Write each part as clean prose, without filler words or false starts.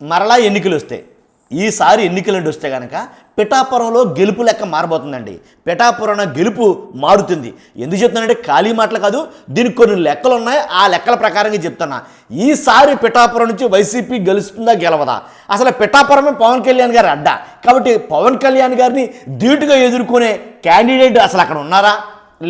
మరలా ఎన్నికలు వస్తాయి. ఈసారి ఎన్నికలు వస్తే కనుక పిఠాపురంలో గెలుపు లెక్క మారబోతుందండి. పిఠాపురం గెలుపు మారుతుంది. ఎందుకు చెప్తున్నానంటే ఖాళీ మాటలు కాదు, దీనికి కొన్ని లెక్కలు ఉన్నాయి. ఆ లెక్కల ప్రకారంగా చెప్తున్నా. ఈసారి పిఠాపురం నుంచి వైసీపీ గెలుస్తుందా గెలవదా? అసలు పిఠాపురమే పవన్ కళ్యాణ్ గారు అడ్డా. కాబట్టి పవన్ కళ్యాణ్ గారిని ధీటుగా ఎదుర్కొనే క్యాండిడేట్ అసలు అక్కడ ఉన్నారా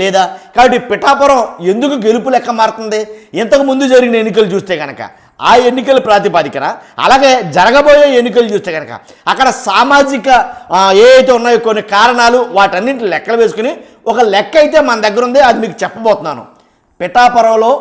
లేదా? కాబట్టి పిఠాపురం ఎందుకు గెలుపు లెక్క మారుతుంది? ఇంతకు ముందు జరిగిన ఎన్నికలు చూస్తే కనుక ఆ ఎన్నికల ప్రాతిపదికన, అలాగే జరగబోయే ఎన్నికలు చూస్తే కనుక అక్కడ సామాజిక ఏవైతే ఉన్నాయో కొన్ని కారణాలు, వాటన్నింటిని లెక్కలు వేసుకుని ఒక లెక్క అయితే మన దగ్గర ఉంది. అది మీకు చెప్పబోతున్నాను. పిఠాపురంలో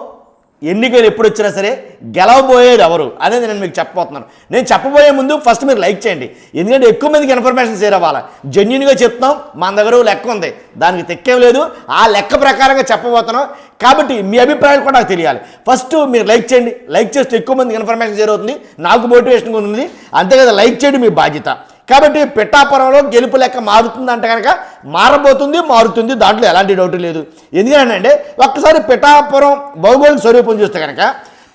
ఎన్నికలు ఎప్పుడు వచ్చినా సరే గెలవబోయేది ఎవరు అనేది నేను మీకు చెప్పబోతున్నాను. నేను చెప్పబోయే ముందు ఫస్ట్ మీరు లైక్ చేయండి, ఎందుకంటే ఎక్కువ మందికి ఇన్ఫర్మేషన్ షేర్ అవ్వాలి. జెన్యున్గా చెప్తాం, మన దగ్గర లెక్క ఉంది, దానికి తెక్కేం లేదు. ఆ లెక్క ప్రకారంగా చెప్పబోతున్నాం. కాబట్టి మీ అభిప్రాయాలు కూడా నాకు తెలియాలి. ఫస్ట్ మీరు లైక్ చేయండి. లైక్ చేస్తే ఎక్కువ మందికి ఇన్ఫర్మేషన్ షేర్ అవుతుంది, నాకు మోటివేషన్ ఉంది. అంతే కదా, లైక్ చేయడం మీ బాధ్యత. కాబట్టి పిఠాపురంలో గెలుపు లెక్క మారుతుందంటే కనుక మారుతుంది, దాంట్లో ఎలాంటి డౌట్ లేదు. ఎందుకంటే ఒక్కసారి పిఠాపురం భౌగోళిక స్వరూపం చూస్తే కనుక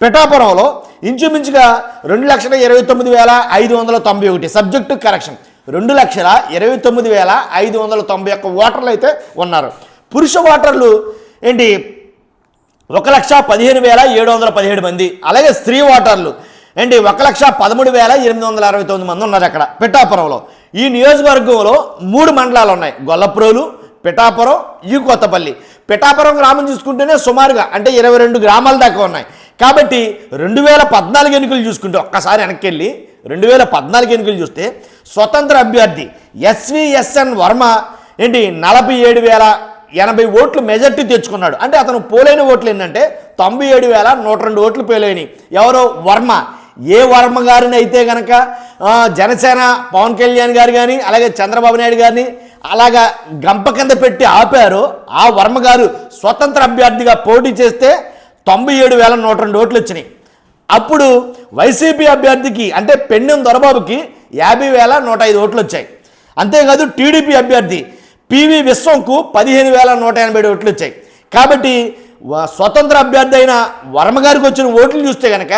పిఠాపురంలో ఇంచుమించుగా 2,29,591 సబ్జెక్టు కరెక్షన్ 2,29,591 ఓటర్లు అయితే ఉన్నారు. పురుష ఓటర్లు ఏంటి 1,15,717 మంది. అలాగే స్త్రీ ఓటర్లు ఏంటి 1,13,869 మంది ఉన్నారు అక్కడ పిఠాపురంలో. ఈ నియోజకవర్గంలో 3 మండలాలు ఉన్నాయి: గొల్లప్రోలు, పిఠాపురం, ఈ కొత్తపల్లి. పిఠాపురం గ్రామం చూసుకుంటేనే సుమారుగా అంటే 22 గ్రామాల దాకా ఉన్నాయి. కాబట్టి 2014 ఎన్నికలు చూసుకుంటే ఒక్కసారి వెనక్కి వెళ్ళి 2014 ఎన్నికలు చూస్తే స్వతంత్ర అభ్యర్థి ఎస్విఎస్ఎన్ వర్మ ఏంటి 47,080 ఓట్లు మెజార్టీ తెచ్చుకున్నాడు. అంటే అతను పోలైన ఓట్లు ఏంటంటే 97,102 ఓట్లు పోలైనవి. ఎవరో వర్మ. ఏ వర్మ గారిని అయితే కనుక జనసేన పవన్ కళ్యాణ్ గారు కానీ అలాగే చంద్రబాబు నాయుడు గారిని అలాగా గంప కింద పెట్టి ఆపారో ఆ వర్మ గారు స్వతంత్ర అభ్యర్థిగా పోటీ చేస్తే 97,102 ఓట్లు వచ్చినాయి. అప్పుడు వైసీపీ అభ్యర్థికి అంటే పెన్నెం దొరబాబుకి 50,105 ఓట్లు వచ్చాయి. అంతేకాదు టీడీపీ అభ్యర్థి పివి విశ్వంకు 15,187 ఓట్లు వచ్చాయి. కాబట్టి స్వతంత్ర అభ్యర్థి అయిన వర్మ గారికి వచ్చిన ఓట్లు చూస్తే కనుక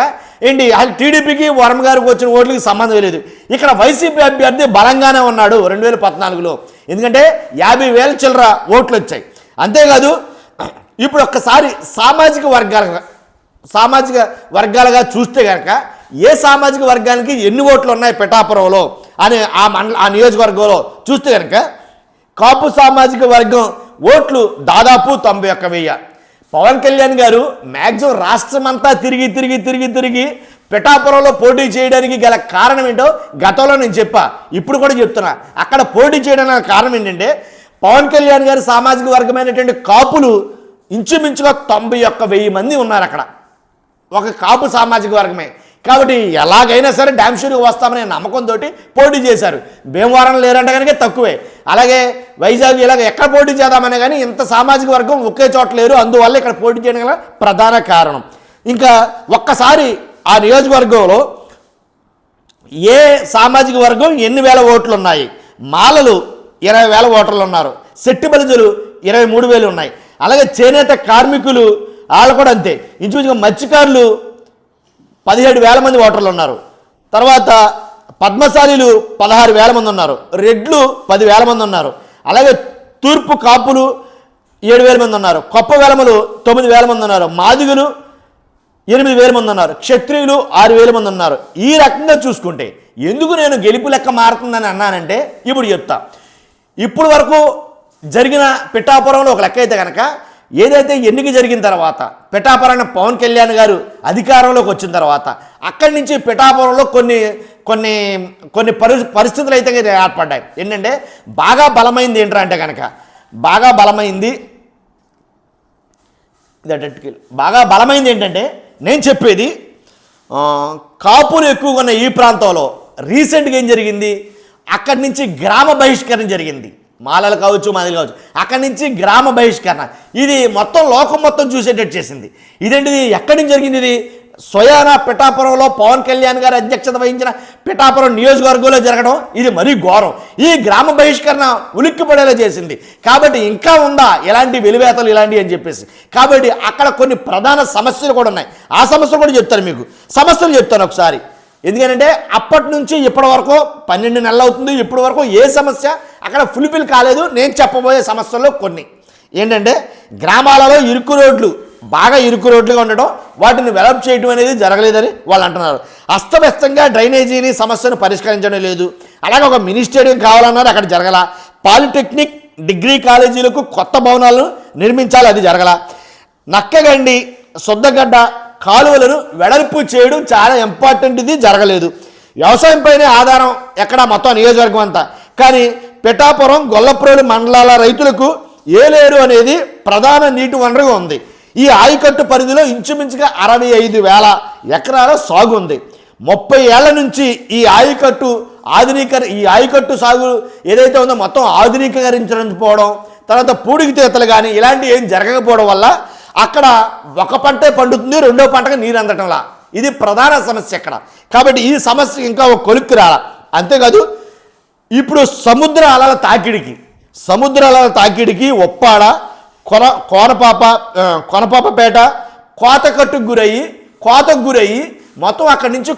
ఏంటి టీడీపీకి వర్మ గారికి వచ్చిన ఓట్లకి సంబంధం లేదు. ఇక్కడ వైసీపీ అభ్యర్థి బలంగానే ఉన్నాడు 2014లో. ఎందుకంటే 50,000 చిల్లర ఓట్లు వచ్చాయి. అంతేకాదు ఇప్పుడు ఒక్కసారి సామాజిక వర్గాలుగా చూస్తే కనుక ఏ సామాజిక వర్గానికి ఎన్ని ఓట్లు ఉన్నాయి పిఠాపురంలో అని ఆ నియోజకవర్గంలో చూస్తే కనుక కాపు సామాజిక వర్గం ఓట్లు దాదాపు 91,000. పవన్ కళ్యాణ్ గారు మ్యాక్సిమం రాష్ట్రం అంతా తిరిగి పిఠాపురంలో పోటీ చేయడానికి గల కారణం ఏంటో గతంలో నేను చెప్పా, ఇప్పుడు కూడా చెప్తున్నా. అక్కడ పోటీ చేయడానికి కారణం ఏంటంటే పవన్ కళ్యాణ్ గారి సామాజిక వర్గమైనటువంటి కాపులు ఇంచుమించుగా 91,000 మంది ఉన్నారు అక్కడ, ఒక కాపు సామాజిక వర్గమే. కాబట్టి ఎలాగైనా సరే డ్యామ్ షూర్గా వస్తామనే నమ్మకంతో పోటీ చేశారు. భీమవరం లేరంటే కనుక తక్కువే. అలాగే వైజాగ్ ఇలాగ ఎక్కడ పోటీ చేద్దామనే కానీ ఇంత సామాజిక వర్గం ఒకే చోట లేరు. అందువల్ల ఇక్కడ పోటీ చేయడం గల ప్రధాన కారణం. ఇంకా ఒక్కసారి ఆ నియోజకవర్గంలో ఏ సామాజిక వర్గం ఎన్ని వేల ఓట్లు ఉన్నాయి? మాలలు 20,000 ఓటర్లు ఉన్నారు, శెట్టి బలిజలు 23,000 ఉన్నాయి. అలాగే చేనేత కార్మికులు వాళ్ళు కూడా అంతే. ఇంచుమించుగా మత్స్యకారులు 17,000 మంది ఓటర్లు ఉన్నారు. తర్వాత పద్మశాలీలు 16,000 మంది ఉన్నారు, రెడ్లు 10,000 మంది ఉన్నారు. అలాగే తూర్పు కాపులు 7,000 మంది ఉన్నారు, కొప్ప వెలమలు 9,000 మంది ఉన్నారు, మాదిగులు 8,000 మంది ఉన్నారు, క్షత్రియులు 6,000 మంది ఉన్నారు. ఈ రకంగా చూసుకుంటే ఎందుకు నేను గెలుపు లెక్క మారుతుందని అన్నానంటే ఇప్పుడు చెప్తా. ఇప్పుడు వరకు జరిగిన పిఠాపురంలో ఒక లెక్క అయితే కనుక ఏదైతే ఎన్నిక జరిగిన తర్వాత పిఠాపురం పవన్ కళ్యాణ్ గారు అధికారంలోకి వచ్చిన తర్వాత అక్కడి నుంచి పిఠాపురంలో కొన్ని పరిస్థితులు అయితే ఏర్పడ్డాయి. ఏంటంటే బాగా బలమైంది ఏంటంటే కనుక బాగా బలమైంది ఏంటంటే నేను చెప్పేది కాపులు ఎక్కువగా ఉన్న ఈ ప్రాంతంలో రీసెంట్గా ఏం జరిగింది, అక్కడి నుంచి గ్రామ బహిష్కరణ జరిగింది. మాలలు కావచ్చు, మాదిలు కావచ్చు, అక్కడి నుంచి గ్రామ బహిష్కరణ. ఇది మొత్తం లోకం మొత్తం చూసేటట్టు చేసింది. ఇదేంటిది, ఎక్కడి నుంచి జరిగింది? ఇది స్వయాన పిఠాపురంలో పవన్ కళ్యాణ్ గారు అధ్యక్షత వహించిన పిఠాపురం నియోజకవర్గంలో జరగడం ఇది మరీ ఘోరం. ఈ గ్రామ బహిష్కరణ ఉలిక్కిపడేలా చేసింది. కాబట్టి ఇంకా ఉందా ఇలాంటి వెలివేతలు ఇలాంటివి అని చెప్పేసి. కాబట్టి అక్కడ కొన్ని ప్రధాన సమస్యలు కూడా ఉన్నాయి. ఆ సమస్యలు కూడా చెప్తాను, మీకు సమస్యలు చెప్తాను ఒకసారి. ఎందుకంటే అప్పటి నుంచి ఇప్పటి వరకు 12 నెలలు అవుతుంది. ఇప్పటి వరకు ఏ సమస్య అక్కడ ఫుల్ఫిల్ కాలేదు. నేను చెప్పబోయే సమస్యల్లో కొన్ని ఏంటంటే గ్రామాలలో బాగా ఇరుకు రోడ్లుగా ఉండడం, వాటిని డెవలప్ చేయడం అనేది జరగలేదని వాళ్ళు అంటున్నారు. అస్తవ్యస్తంగా డ్రైనేజీని సమస్యను పరిష్కరించడం లేదు. అలాగే ఒక మినీ స్టేడియం కావాలన్నారు, అక్కడ జరగల. పాలిటెక్నిక్ డిగ్రీ కాలేజీలకు కొత్త భవనాలను నిర్మించాలి, అది జరగల. నక్కగండి శుద్ధగడ్డ కాలువలను వెడల్పు చేయడం చాలా ఇంపార్టెంట్, ఇది జరగలేదు. వ్యవసాయంపైనే ఆధారం ఎక్కడ మొత్తం నియోజకవర్గం అంతా. కానీ పిఠాపురం గొల్లప్రోలు మండలాల రైతులకు ఏలేరు అనేది ప్రధాన నీటి వనరుగా ఉంది. ఈ ఆయకట్టు పరిధిలో ఇంచుమించుగా 65,000 ఎకరాల సాగు ఉంది. 30 ఏళ్ల నుంచి ఈ ఆయకట్టు సాగు ఏదైతే ఉందో మొత్తం ఆధునికీకరించకపోవడం, తర్వాత పూడికి తీతలు కానీ ఇలాంటివి ఏం జరగకపోవడం వల్ల అక్కడ ఒక పంటే పండుతుంది, రెండో పంటకు నీరు అందటంలా. ఇది ప్రధాన సమస్య ఇక్కడ. కాబట్టి ఈ సమస్య ఇంకా ఒక కొలిక్కి రాల. అంతేకాదు ఇప్పుడు సముద్ర అలల తాకిడికి ఉప్పాడ, కొనపాపపేట కోతకు గురయ్యి మొత్తం అక్కడి నుంచి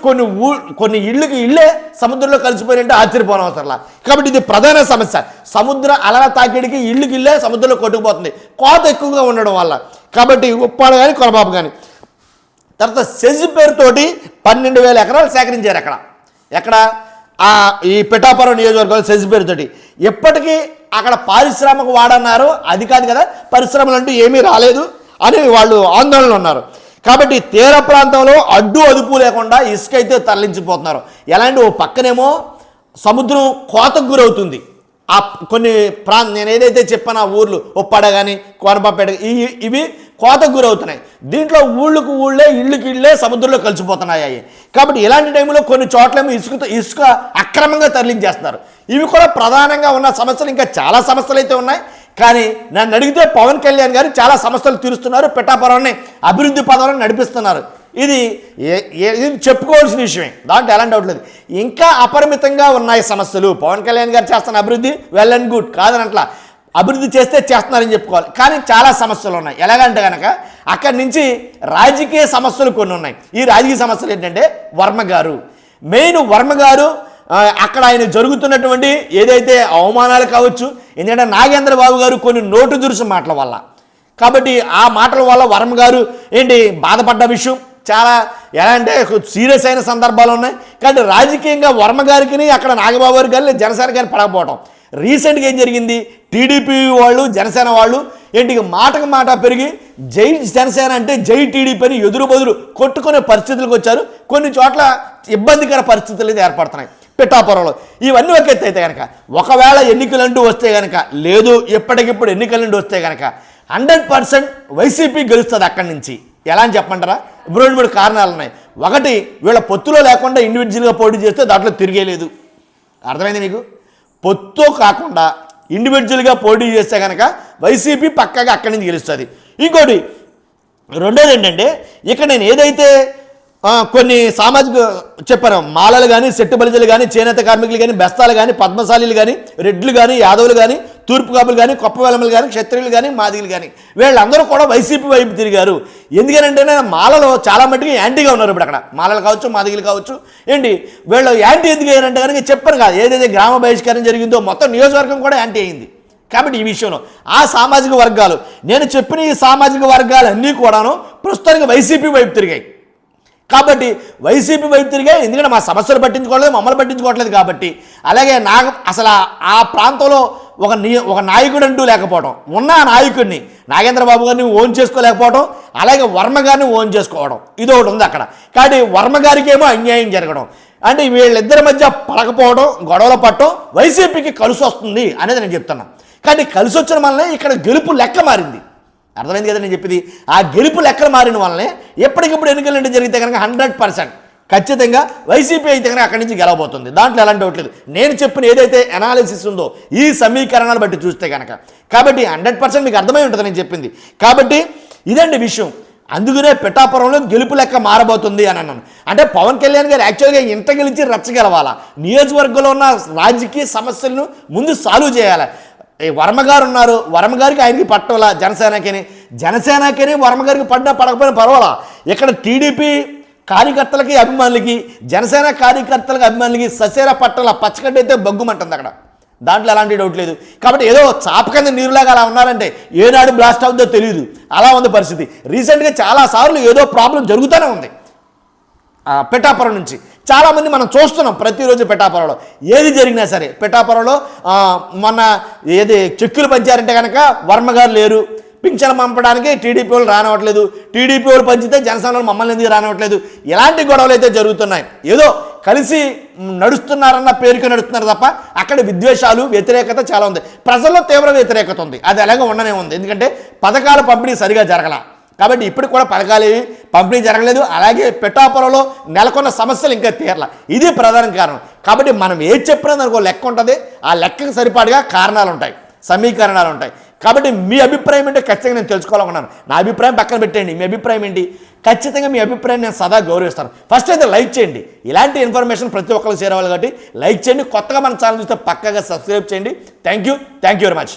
కొన్ని ఇళ్ళే సముద్రంలో కలిసిపోయినట్టు ఆశ్చర్యపోవడం అవసరంలా. కాబట్టి ఇది ప్రధాన సమస్య. సముద్ర అలల తాకిడికి ఇళ్ళే సముద్రంలో కొట్టుకుపోతుంది కోత ఎక్కువగా ఉండడం వల్ల. కాబట్టి ఉప్పాడ కానీ కొనపాప కానీ. తర్వాత సెజ్ పేరుతోటి 12,000 ఎకరాలు సేకరించారు ఎక్కడ ఈ పిఠాపురం నియోజకవర్గంలో సెజ్ పేరుతోటి. ఎప్పటికీ అక్కడ పారిశ్రామిక వాడన్నారు, అది కాదు కదా, పరిశ్రమలు అంటూ ఏమీ రాలేదు అని వాళ్ళు ఆందోళనలో ఉన్నారు. కాబట్టి తీర ప్రాంతంలో అదుపు లేకుండా ఇసుక అయితే తరలించిపోతున్నారు. ఎలాంటి ఓ పక్కనేమో సముద్రం కోతకు గురవుతుంది. ఆ కొన్ని నేను ఏదైతే చెప్పాను ఆ ఊర్లు ఉప్పాడ కానీ కోనపాపేట ఇవి కోతకు గురవుతున్నాయి. దీంట్లో ఊళ్ళకి ఇళ్ళే సముద్రంలో కలిసిపోతున్నాయి. కాబట్టి ఇలాంటి టైంలో కొన్ని చోట్లేమో ఇసుక అక్రమంగా తరలించేస్తున్నారు. ఇవి కూడా ప్రధానంగా ఉన్న సమస్యలు. ఇంకా చాలా సమస్యలు అయితే ఉన్నాయి. కానీ నన్ను అడిగితే పవన్ కళ్యాణ్ గారు చాలా సమస్యలు తీరుస్తున్నారు, పిఠాపురాన్ని అభివృద్ధి పదంలో నడిపిస్తున్నారు. ఇది చెప్పుకోవాల్సిన విషయమే, దాంట్లో ఎలాంటి డౌట్ లేదు. ఇంకా అపరిమితంగా ఉన్నాయి సమస్యలు. పవన్ కళ్యాణ్ గారు చేస్తున్న అభివృద్ధి వెల్ అండ్ గుడ్ కాదని అట్లా, అభివృద్ధి చేస్తే చేస్తున్నారని చెప్పుకోవాలి. కానీ చాలా సమస్యలు ఉన్నాయి. ఎలాగంటే కనుక అక్కడి నుంచి రాజకీయ సమస్యలు కొన్ని ఉన్నాయి. ఈ రాజకీయ సమస్యలు ఏంటంటే వర్మ గారు అక్కడ ఆయన జరుగుతున్నటువంటి ఏదైతే అవమానాలు కావచ్చు, ఎందుకంటే నాగేంద్ర బాబు గారు కొన్ని నోటు దురుసు మాటల వల్ల, కాబట్టి ఆ మాటల వల్ల వర్మ గారు బాధపడ్డ విషయం చాలా ఎలా అంటే సీరియస్ అయిన సందర్భాలు ఉన్నాయి. కాబట్టి రాజకీయంగా వర్మ గారికి అక్కడ నాగబాబు గారు కానీ జనసేన గారిని పడకపోవడం. రీసెంట్గా ఏం జరిగింది, టీడీపీ వాళ్ళు జనసేన వాళ్ళు మాటకు మాట పెరిగి జై జనసేన అంటే జై టీడీపీ అని ఎదురు కొట్టుకునే పరిస్థితులకు వచ్చారు. కొన్ని చోట్ల ఇబ్బందికర పరిస్థితులు అయితే ఏర్పడుతున్నాయి పిఠాపురంలో. ఇవన్నీ ఒక ఎత్తు అయితే కనుక ఒకవేళ ఎన్నికలంటూ వస్తే కనుక, లేదు ఎప్పటికిప్పుడు ఎన్నికలంటూ వస్తే కనుక 100% వైసీపీ గెలుస్తుంది అక్కడి నుంచి. ఎలా అని చెప్పమంటారా? 2 కారణాలు ఉన్నాయి. ఒకటి, వీళ్ళ పొత్తులో లేకుండా ఇండివిజువల్గా పోటీ చేస్తే దాంట్లో తిరిగేలేదు. అర్థమైంది మీకు? పొత్తు కాకుండా ఇండివిజువల్గా పోటీ చేస్తే కనుక వైసీపీ పక్కగా అక్కడి నుంచి గెలుస్తుంది. ఇంకోటి రెండోది ఏంటంటే, ఇక్కడ నేను ఏదైతే కొన్ని సామాజిక చెప్పాను, మాలలు కానీ సెట్టు బలిజలు కానీ చేనేత కార్మికులు కానీ బెస్తాలు కానీ పద్మశాలీలు కానీ రెడ్లు కానీ యాదవులు కానీ తూర్పు కాపులు కానీ కొప్పవేలములు కానీ క్షత్రియులు కానీ మాదిగలు కానీ వీళ్ళందరూ కూడా వైసీపీ వైపు తిరిగారు. ఎందుకంటే మాలలో చాలా మట్టుకు యాంటీగా ఉన్నారు. ఇప్పుడు అక్కడ మాలలు కావచ్చు మాదిగలు కావచ్చు వీళ్ళు యాంటీ ఎందుకు అయ్యారంటే కనుక చెప్పాను కదా, ఏదైతే గ్రామ బహిష్కారం జరిగిందో మొత్తం నియోజకవర్గం కూడా యాంటీ అయింది. కాబట్టి ఈ విషయంలో ఆ సామాజిక వర్గాలు, నేను చెప్పిన ఈ సామాజిక వర్గాలు అన్నీ కూడాను ప్రస్తుతానికి వైసీపీ వైపు తిరిగాయి. కాబట్టి వైసీపీ వైపు తిరిగాయి. ఎందుకంటే మా సమస్యలు పట్టించుకోవట్లేదు, మమ్మల్ని పట్టించుకోవట్లేదు. కాబట్టి అలాగే అసలు ఆ ప్రాంతంలో ఒక నాయకుడు అంటూ లేకపోవడం, ఉన్న నాయకుడిని నాగేంద్ర బాబు గారిని ఓన్ చేసుకోలేకపోవడం, అలాగే వర్మ గారిని ఓన్ చేసుకోవడం, ఇది ఒకటి ఉంది అక్కడ. కాబట్టి వర్మ గారికి ఏమో అన్యాయం జరగడం, అంటే వీళ్ళిద్దరి మధ్య పడకపోవడం, గొడవలు పట్టడం వైసీపీకి కలిసి వస్తుంది అనేది నేను చెప్తున్నాను. కానీ కలిసి వచ్చిన వల్లనే ఇక్కడ గెలుపు లెక్క మారింది. అర్థమైంది కదా నేను చెప్పింది? ఆ గెలుపు లెక్కలు మారిన వల్లనే ఎప్పటికప్పుడు ఎన్నికలు జరిగితే కనుక 100% ఖచ్చితంగా వైసీపీ అయితే కనుక అక్కడి నుంచి గెలవబోతుంది. దాంట్లో ఎలాంటి డౌట్ లేదు. నేను చెప్పిన ఏదైతే అనాలిసిస్ ఉందో ఈ సమీకరణాలు బట్టి చూస్తే కనుక, కాబట్టి 100% మీకు అర్థమై ఉంటుంది నేను చెప్పింది. కాబట్టి ఇదండి విషయం. అందుకనే పిఠాపురంలో గెలుపు లెక్క మారబోతుంది అని అన్నాను. అంటే పవన్ కళ్యాణ్ గారు యాక్చువల్గా ఇంత గెలిచి రచ్చగలవాలా, నియోజకవర్గంలో ఉన్న రాజకీయ సమస్యలను ముందు సాల్వ్ చేయాలి. వర్మ గారు ఉన్నారు, వర్మ గారికి ఆయనకి పట్టవాలా, జనసేనకని వర్మ గారికి పడినా పడకపోయినా పర్వాలా. ఇక్కడ టీడీపీ కార్యకర్తలకి అభిమానులకి, జనసేన కార్యకర్తలకి అభిమానులకి ససేర పట్టాల పచ్చగడ్డ అయితే బగ్గుమంటుంది అక్కడ. దాంట్లో ఎలాంటి డౌట్ లేదు. కాబట్టి ఏదో చాప కింద నీరులాగా అలా ఉన్నారంటే ఏనాడు బ్లాస్ట్ అవుతుందో తెలియదు, అలా ఉంది పరిస్థితి. రీసెంట్గా చాలాసార్లు ఏదో ప్రాబ్లం జరుగుతూనే ఉంది పిఠాపురం నుంచి. చాలామంది మనం చూస్తున్నాం ప్రతిరోజు పిఠాపురంలో ఏది జరిగినా సరే. పిఠాపురంలో మొన్న ఏది చెక్కులు పంచారంటే కనుక వర్మ గారు లేరు, పింఛను పంపడానికి టీడీపీ వాళ్ళు రానివ్వట్లేదు, టీడీపీ వాళ్ళు పంచితే జనసేన మమ్మల్ని ఎందుకు రానివ్వట్లేదు, ఇలాంటి గొడవలు అయితే జరుగుతున్నాయి. ఏదో కలిసి నడుస్తున్నారన్న పేరుకి నడుస్తున్నారు తప్ప అక్కడ విద్వేషాలు, వ్యతిరేకత చాలా ఉంది. ప్రజల్లో తీవ్ర వ్యతిరేకత ఉంది, అది అలాగే ఉండనే ఉంది. ఎందుకంటే పథకాల పంపిణీ సరిగా జరగల కాబట్టి ఇప్పుడు కూడా పథకాలు పంపిణీ జరగలేదు. అలాగే పిఠాపురంలో నెలకొన్న సమస్యలు ఇంకా తీరల, ఇది ప్రధాన కారణం. కాబట్టి మనం ఏది చెప్పినా దానికి లెక్క ఉంటుంది, ఆ లెక్కకు సరిపాటుగా కారణాలు ఉంటాయి, సమీకరణాలు ఉంటాయి. కాబట్టి మీ అభిప్రాయం ఏంటో ఖచ్చితంగా నేను తెలుసుకోవాలనుకున్నాను. నా అభిప్రాయం పక్కన పెట్టండి, మీ అభిప్రాయం ఏంటి? ఖచ్చితంగా మీ అభిప్రాయం నేను సదా గౌరవిస్తాను. ఫస్ట్ అయితే లైక్ చేయండి, ఇలాంటి ఇన్ఫర్మేషన్ ప్రతి ఒక్కరికి చేరవాలి కాబట్టి లైక్ చేయండి. కొత్తగా మన ఛానల్ చూస్తే పక్కగా సబ్స్క్రైబ్ చేయండి. Thank you very much.